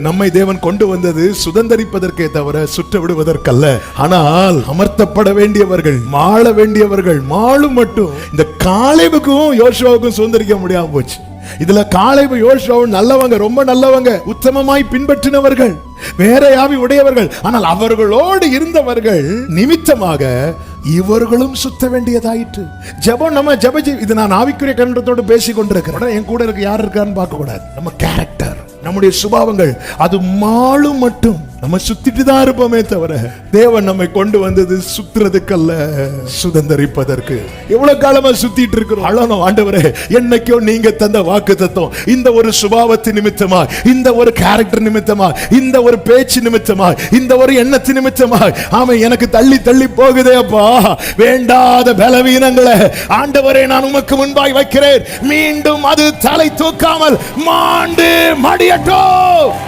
நம்மை தேவன் கொண்டு வந்தது சுதந்தரிப்பதற்கே தவிர சுற்ற விடுவதற்கல்ல. ஆனால் அமர்த்தப்பட வேண்டியவர்கள், மாள வேண்டியவர்கள் மாளும் மட்டும். இந்த காலேபுக்கும் யோசுவாவுக்கும் சுதந்தரிக்க முடியாம போச்சு. இதுல காலேபு யோசுவாவும் நல்லவங்க, ரொம்ப நல்லவங்க, உத்தமமாய் பின்பற்றினவர்கள், வேற யாவி உடையவர்கள். ஆனால் அவர்களோடு இருந்தவர்கள் நிமித்தமாக இவர்களும் சுத்த வேண்டியதாயிற்று. ஜெபம் நம்ம இது நான் ஆவிக்குரிய கண்டத்தோடு பேசிக் கொண்டிருக்கிறேன். என் கூட இருக்க யார் இருக்கான்னு பார்க்க கூடாது. நம்ம கேரக்டர், நம்முடைய சுபாவங்கள் அது மாளும் மட்டும் நம்ம சுத்திட்டு தான் இருப்போமே தவிர தேவன் நம்மை கொண்டு வந்தது சுத்துறதுக்கல்ல, சுதந்தரிப்பதற்கு. எவ்வளவு காலமா சுத்திட்டு இருக்கிறோம். அழணும், ஆண்டவரே என்னைக்கோ நீங்க தந்த வாக்கு தத்துவம் இந்த ஒரு சுபாவத்தின் நிமித்தமா, இந்த ஒரு கேரக்டர் நிமித்தமா, இந்த ஒரு பேச்சு நிமித்தமா, இந்த ஒரு எண்ணத்து நிமித்தமா ஆமா எனக்கு தள்ளி தள்ளி போகுதே அப்பா. வேண்டாத பலவீனங்களை ஆண்டவரே நான் உமக்கு முன்பாய் வைக்கிறேன். மீண்டும் அது தலை தூக்காமல் மாண்டு மடியட்டும்.